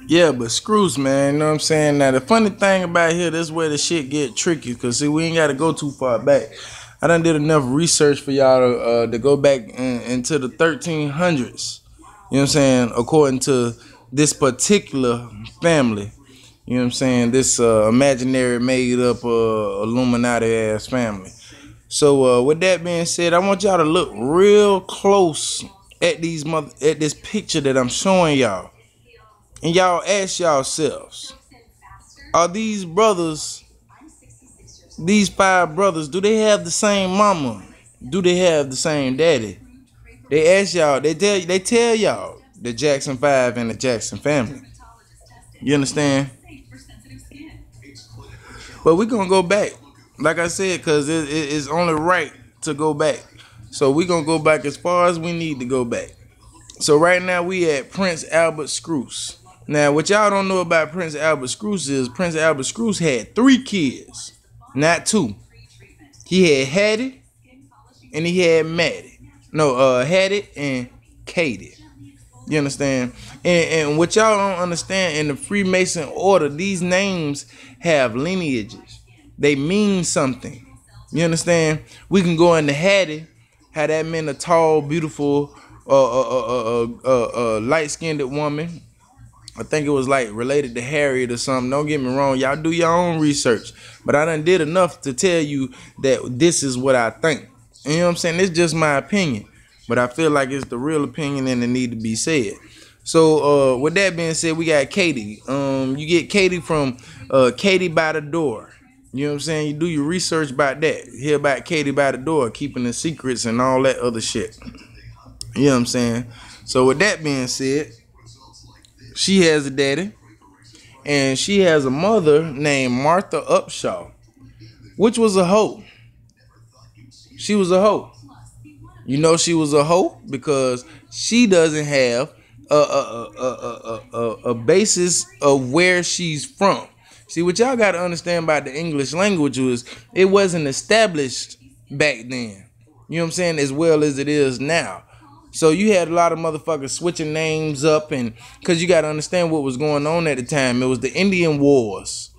Yeah, but screws, man. You know what I'm saying? Now, the funny thing about here, this is where the shit get tricky. Because, see, we ain't got to go too far back. I done did enough research for y'all to go back into the 1300s. You know what I'm saying? According to this particular family. You know what I'm saying? This imaginary made up Illuminati ass family. So with that being said, I want y'all to look real close at at this picture that I'm showing y'all. And y'all ask yourselves, are these brothers, these five brothers, do they have the same mama? Do they have the same daddy? They ask y'all, they tell y'all the Jackson 5 and the Jackson family. You understand? But we're gonna go back. Like I said, because it's only right to go back. So we're gonna go back as far as we need to go back. So right now we at Prince Albert Scruse. Now what y'all don't know about Prince Albert Scruse is Prince Albert Scruse had 3 kids, not 2. He had Hattie and he had Maddie. No, Hattie and Katie. You understand? And what y'all don't understand, in the Freemason order, these names have lineages. They mean something. You understand? We can go into Hattie, how that meant a tall, beautiful, light-skinned woman. I think it was like related to Harriet or something. Don't get me wrong. Y'all do your own research. But I done did enough to tell you that this is what I think. You know what I'm saying? It's just my opinion. But I feel like it's the real opinion and it need to be said. So with that being said, we got Katie. You get Katie from Katie by the Door. You know what I'm saying? You do your research about that. Hear about Katie by the Door, keeping the secrets and all that other shit. You know what I'm saying? So with that being said, she has a daddy. And she has a mother named Martha Upshaw, which was a hoe. She was a hoe. You know she was a hoe because she doesn't have a basis of where she's from. See, what y'all got to understand about the English language was it wasn't established back then. You know what I'm saying? As well as it is now. So you had a lot of motherfuckers switching names up, and because you got to understand what was going on at the time. It was the Indian Wars.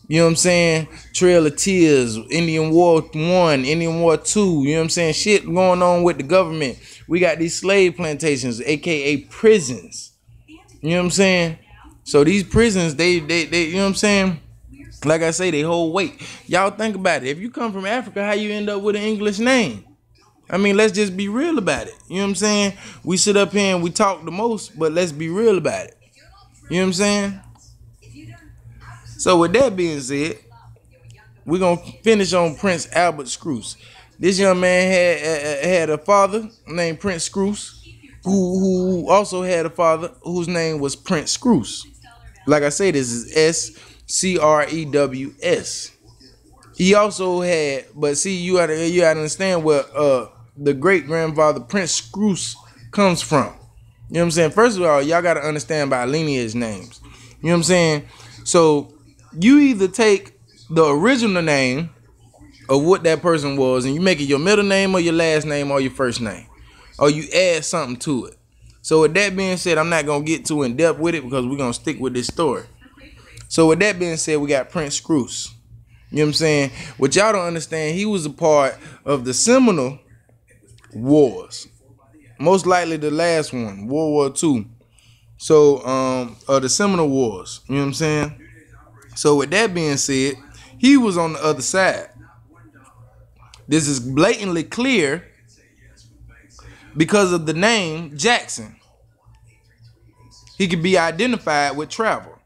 You know what I'm saying? Trail of Tears, Indian War 1, Indian War 2, you know what I'm saying? Shit going on with the government. We got these slave plantations, aka prisons. You know what I'm saying? So these prisons, they you know what I'm saying? Like I say, they hold weight. Y'all think about it. If you come from Africa, how you end up with an English name? I mean, let's just be real about it. You know what I'm saying? We sit up here and we talk the most, but let's be real about it. You know what I'm saying? So with that being said, we're going to finish on Prince Albert Scruse. This young man had a father named Prince Scruse, who also had a father whose name was Prince Scruse. Like I say, this is Screws. He also had, but see, you gotta understand where the great grandfather Prince Scruse comes from. You know what I'm saying? First of all, y'all gotta understand about lineage names. You know what I'm saying? So you either take the original name of what that person was and you make it your middle name or your last name or your first name, or you add something to it. So with that being said, I'm not gonna get too in depth with it because we're gonna stick with this story. So with that being said, we got Prince Scruse. You know what I'm saying? What y'all don't understand, he was a part of the Seminole Wars. Most likely the last one, World War II. So, the Seminole Wars. You know what I'm saying? So with that being said, he was on the other side. This is blatantly clear because of the name Jackson. He could be identified with travel.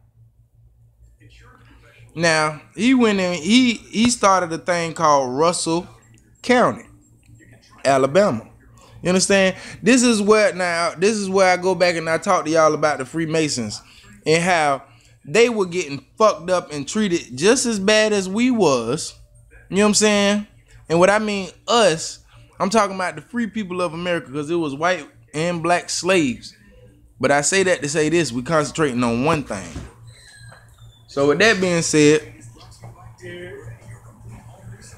Now, he went in, he started a thing called Russell County, Alabama. You understand? This is where I go back and I talk to y'all about the Freemasons and how they were getting fucked up and treated just as bad as we was. You know what I'm saying? And what I mean us, I'm talking about the free people of America, because it was white and black slaves. But I say that to say this, we concentrating on one thing. So with that being said,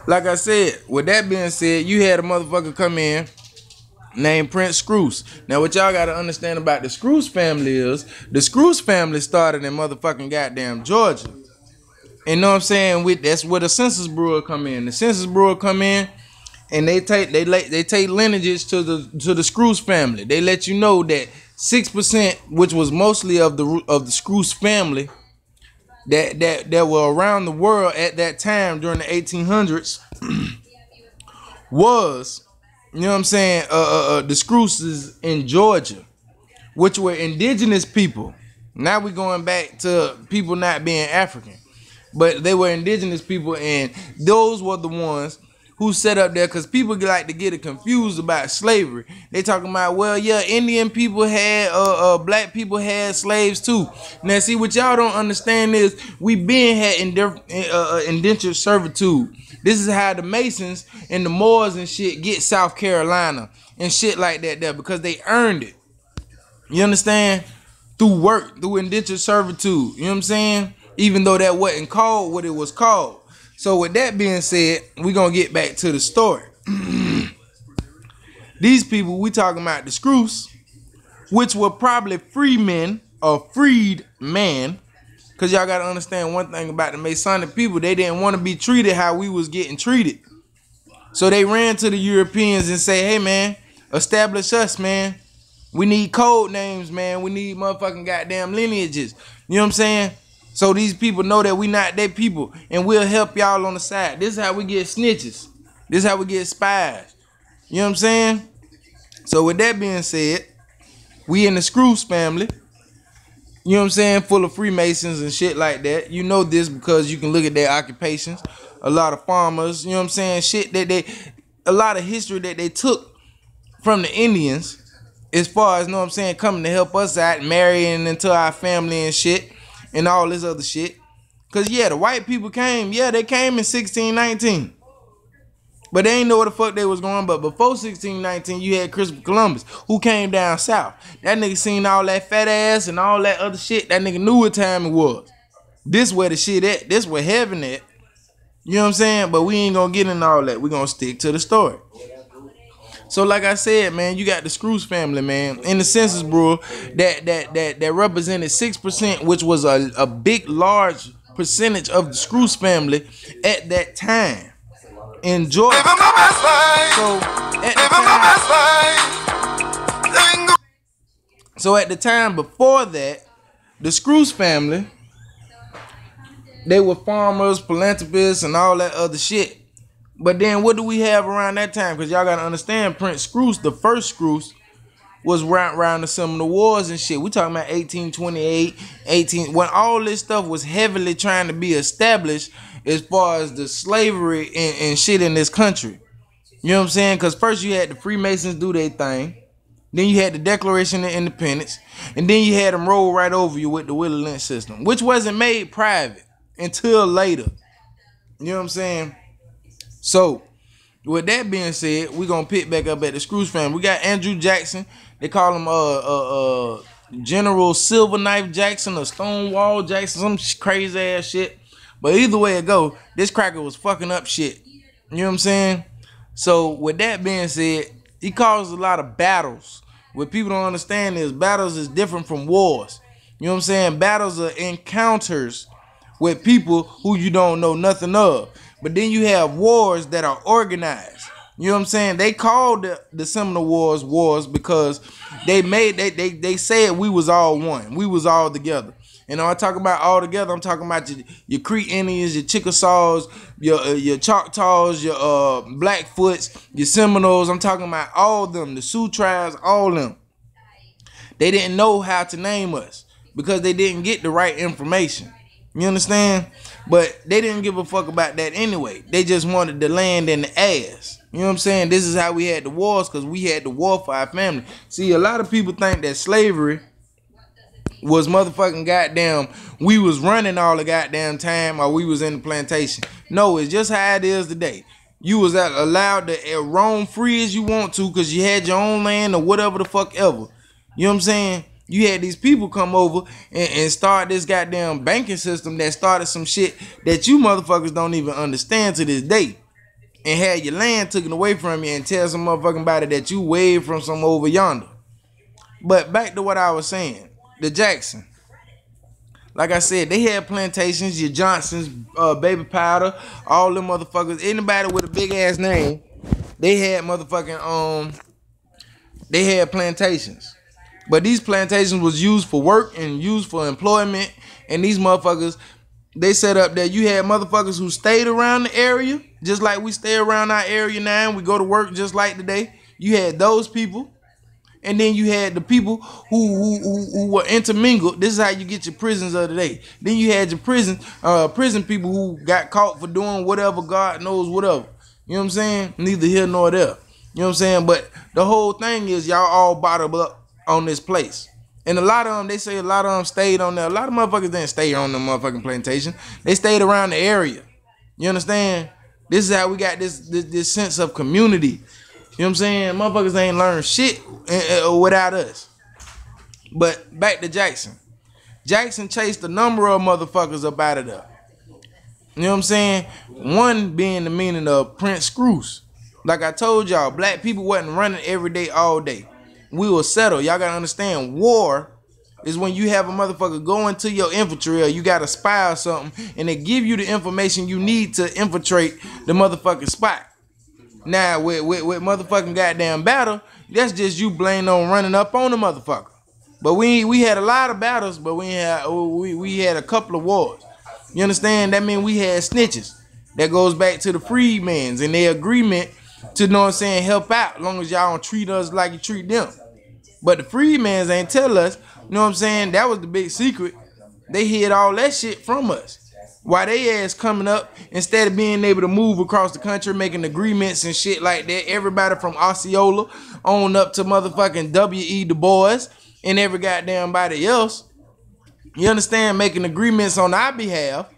like I said, with that being said, you had a motherfucker come in named Prince Scrouse. Now, what y'all gotta understand about the Scrouse family is the Scrouse family started in motherfucking goddamn Georgia. And know what I'm saying? That's where the Census Bureau come in. The Census Bureau come in and they take lineages to the Scrouse family. They let you know that 6%, which was mostly of the Scrouse family, that were around the world at that time during the 1800s, was, you know what I'm saying, the Scrouses in Georgia, which were indigenous people. Now we're going back to people not being African, but they were indigenous people, and those were the ones who set up there, because people like to get it confused about slavery. They talking about, well, yeah, Indian people had, black people had slaves too. Now, see, what y'all don't understand is we been had indentured servitude. This is how the Masons and the Moors and shit get South Carolina and shit like that there, because they earned it. You understand? Through work, through indentured servitude. You know what I'm saying? Even though that wasn't called what it was called. So with that being said, we're going to get back to the story. These people, we talking about the Scrouse, which were probably freemen or freed man. Because y'all got to understand one thing about the Masonic people. They didn't want to be treated how we was getting treated. So they ran to the Europeans and say, hey, man, establish us, man. We need code names, man. We need motherfucking goddamn lineages. You know what I'm saying? So these people know that we not their people, and we'll help y'all on the side. This is how we get snitches. This is how we get spies. You know what I'm saying? So with that being said, we in the Scrouse family. You know what I'm saying? Full of Freemasons and shit like that. You know this because you can look at their occupations. A lot of farmers, you know what I'm saying? Shit that a lot of history that they took from the Indians, as far as, you know what I'm saying, coming to help us out, marrying into our family and shit. And all this other shit. Because, yeah, the white people came. Yeah, they came in 1619. But they ain't know where the fuck they was going. But before 1619, you had Christopher Columbus, who came down south. That nigga seen all that fat ass and all that other shit. That nigga knew what time it was. This where the shit at. This where heaven at. You know what I'm saying? But we ain't going to get into all that. We going to stick to the story. So like I said, man, you got the Scrouse family, man, in the Census Bureau that represented 6%, which was a big, large percentage of the Scrouse family at that time in Georgia. So at the time before that, the Scrouse family, they were farmers, philanthropists, and all that other shit. But then what do we have around that time? Because y'all got to understand, Prince Scrouse, the first Scrouse, was around the Seminole Wars and shit. We talking about 1828, when all this stuff was heavily trying to be established as far as the slavery and shit in this country. You know what I'm saying? Because first you had the Freemasons do their thing. Then you had the Declaration of Independence. And then you had them roll right over you with the Willie Lynch system, which wasn't made private until later. You know what I'm saying? So, with that being said, we're going to pick back up at the Scrouse family. We got Andrew Jackson. They call him General Silver Knife Jackson or Stonewall Jackson, some crazy ass shit. But either way it go, this cracker was fucking up shit. You know what I'm saying? So, with that being said, he caused a lot of battles. What people don't understand is battles is different from wars. You know what I'm saying? Battles are encounters with people who you don't know nothing of. But then you have wars that are organized. You know what I'm saying? They called the Seminole Wars because they said we was all one. We was all together. And when I talk about all together, I'm talking about your Creek Indians, your Chickasaws, your Choctaws, your Blackfoots, your Seminoles. I'm talking about all of them, the Sioux tribes, all of them. They didn't know how to name us because they didn't get the right information. You understand? But they didn't give a fuck about that anyway. They just wanted the land and the ass. You know what I'm saying? This is how we had the wars, because we had the war for our family. See, a lot of people think that slavery was motherfucking goddamn, we was running all the goddamn time or we was in the plantation. No, it's just how it is today. You was allowed to roam free as you want to because you had your own land or whatever the fuck ever. You know what I'm saying? You had these people come over and start this goddamn banking system that started some shit that you motherfuckers don't even understand to this day. and had your land taken away from you and tell some motherfucking body that you waved from some over yonder. But back to what I was saying, the Jackson. Like I said, they had plantations, your Johnsons, Baby Powder, all them motherfuckers. Anybody with a big ass name, they had motherfucking they had plantations. But these plantations was used for work and used for employment. And these motherfuckers, they set up that you had motherfuckers who stayed around the area, just like we stay around our area now and we go to work just like today. You had those people. And then you had the people who were intermingled. This is how you get your prisons of the day. Then you had your prison people who got caught for doing whatever, God knows whatever. You know what I'm saying? Neither here nor there. You know what I'm saying? But the whole thing is y'all all bottled up on this place. And a lot of them, they say a lot of them stayed on there. A lot of motherfuckers didn't stay on the motherfucking plantation. They stayed around the area. You understand? This is how we got this sense of community. You know what I'm saying? Motherfuckers ain't learned shit without us. But back to Jackson. Jackson chased a number of motherfuckers up out of there. You know what I'm saying? One being the meaning of Prince Scruse. Like I told y'all, black people wasn't running every day, all day. We will settle. Y'all gotta understand, war is when you have a motherfucker go into your infantry or you got a spy or something and they give you the information you need to infiltrate the motherfucking spot. Now, with motherfucking goddamn battle, that's just you blamed on running up on the motherfucker. But we had a lot of battles, but we had a couple of wars. You understand? That means we had snitches. That goes back to the freedmans and their agreement to, know what I'm saying, help out as long as y'all don't treat us like you treat them. But the freedmans ain't tell us, you know what I'm saying, that was the big secret. They hid all that shit from us. Why they ass coming up, instead of being able to move across the country, making agreements and shit like that, everybody from Osceola on up to motherfucking W.E. Du Bois and every goddamn body else, you understand, making agreements on our behalf,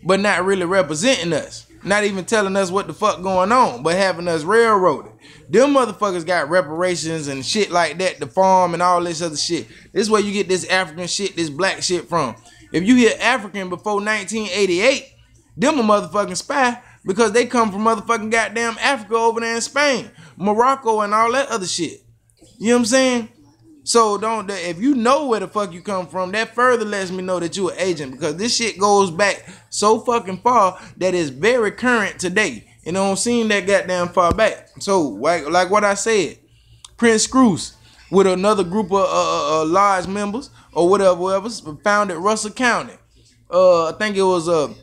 but not really representing us. Not even telling us what the fuck going on, but having us railroaded. Them motherfuckers got reparations and shit like that, the farm and all this other shit. This is where you get this African shit, this black shit from. If you hear African before 1988, them a motherfucking spy because they come from motherfucking goddamn Africa over there in Spain, Morocco and all that other shit. You know what I'm saying? So if you know where the fuck you come from, that further lets me know that you an agent because this shit goes back so fucking far that it's very current today. It don't seem that goddamn far back. So like what I said, Prince Scruse with another group of large members or whatever founded Russell County. I think it was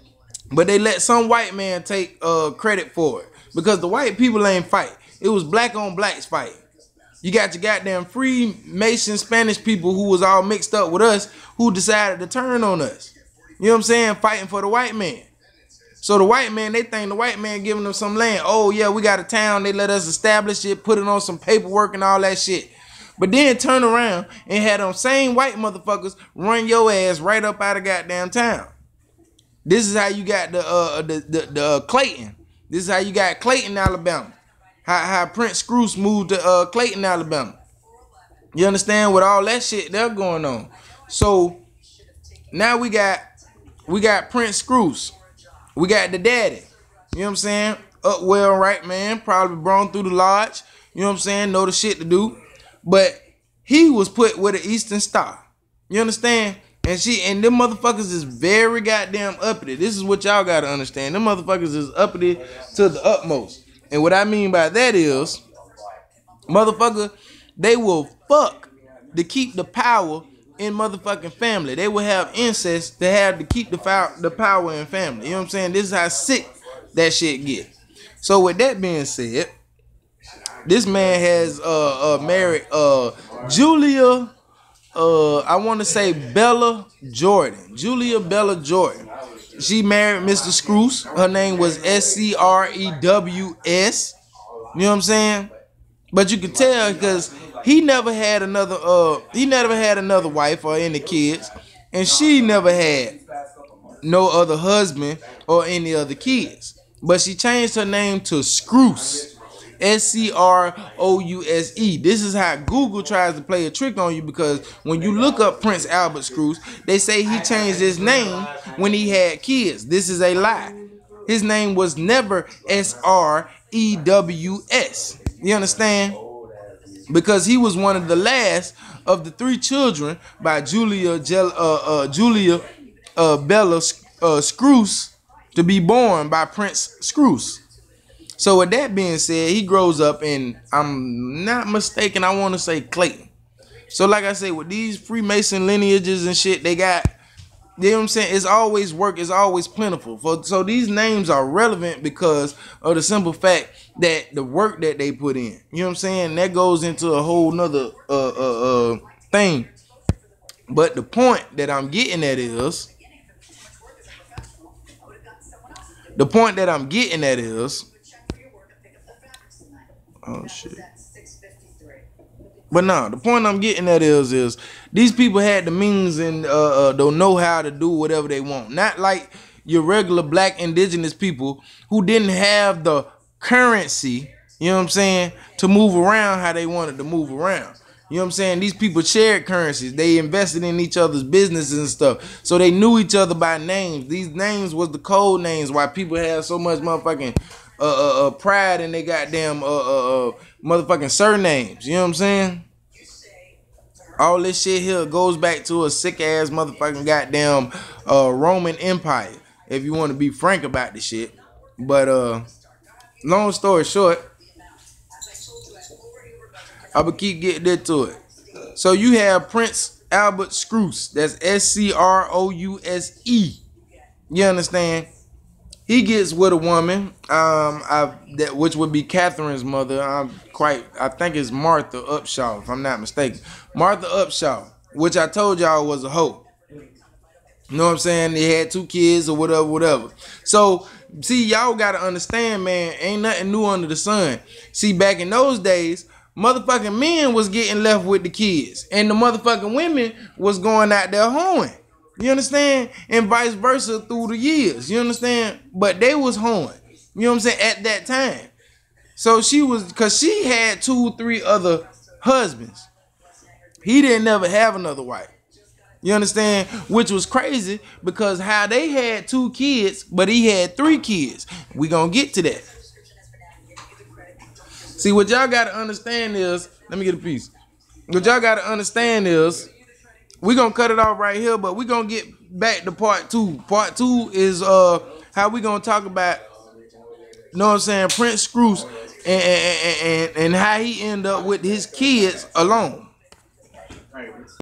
but they let some white man take credit for it because the white people ain't fight. It was black on blacks fight. You got your goddamn Freemason Spanish people who was all mixed up with us who decided to turn on us. You know what I'm saying? Fighting for the white man. So the white man, they think the white man giving them some land. Oh yeah, we got a town. They let us establish it, put it on some paperwork and all that shit. But then turn around and had them same white motherfuckers run your ass right up out of goddamn town. This is how you got the Clayton. This is how you got Clayton, Alabama. How Prince Scruse moved to Clayton, Alabama. You understand? With all that shit that's going on. So now we got Prince Scruse. We got the daddy. You know what I'm saying? Up well, right, man. Probably born through the lodge. You know what I'm saying? Know the shit to do. But he was put with an Eastern Star. You understand? And them motherfuckers is very goddamn uppity. This is what y'all gotta understand. Them motherfuckers is uppity to the utmost. And what I mean by that is, motherfucker, they will fuck to keep the power in motherfucking family. They will have incest to keep the power in family. You know what I'm saying? This is how sick that shit get. So with that being said, this man has married Julia, I want to say Bella Jordan. Julia Bella Jordan. She married Mr. Scruse. Her name was Screws. You know what I'm saying? But you can tell because he never had another wife or any kids, and she never had no other husband or any other kids. But she changed her name to Scruse. Scrouse. This is how Google tries to play a trick on you, because when you look up Prince Albert Scruse, they say he changed his name when he had kids. This is a lie. His name was never Srcuse. EWS. You understand? Because he was one of the last of the three children by Julia Bella Scruse to be born by Prince Scruse. So with that being said, he grows up in, I'm not mistaken, I want to say Clayton. So like I say, with these Freemason lineages and shit, they got, you know what I'm saying? It's always work. It's always plentiful. So these names are relevant because of the simple fact that the work that they put in. You know what I'm saying? That goes into a whole nother thing. But the point that I'm getting at is, oh shit. But no, the point I'm getting at is these people had the means and don't know how to do whatever they want. Not like your regular black indigenous people who didn't have the currency, you know what I'm saying, to move around how they wanted to move around. You know what I'm saying? These people shared currencies. They invested in each other's businesses and stuff. So they knew each other by names. These names was the code names why people have so much motherfucking pride in they goddamn motherfucking surnames. You know what I'm saying? All this shit here goes back to a sick ass motherfucking goddamn Roman Empire, if you want to be frank about the shit. But long story short, I will keep getting into it. So you have Prince Albert Scruse. That's Scrouse. You understand? He gets with a woman, which would be Catherine's mother. I think it's Martha Upshaw, if I'm not mistaken. Martha Upshaw, which I told y'all was a hoe. You know what I'm saying? They had 2 kids or whatever. So, see, y'all got to understand, man, ain't nothing new under the sun. See, back in those days, motherfucking men was getting left with the kids, and the motherfucking women was going out there hoeing. You understand? And vice versa through the years. You understand? But they was hoeing. You know what I'm saying? At that time. So because she had 2 or 3 other husbands. He didn't never have another wife. You understand? Which was crazy because how they had 2 kids, but he had 3 kids. We gonna get to that. See, what y'all gotta understand is, let me get a piece. What y'all gotta understand is, we're going to cut it off right here, but we're going to get back to part 2. Part 2 is how we going to talk about, you know what I'm saying, Prince Scruse and how he ended up with his kids alone.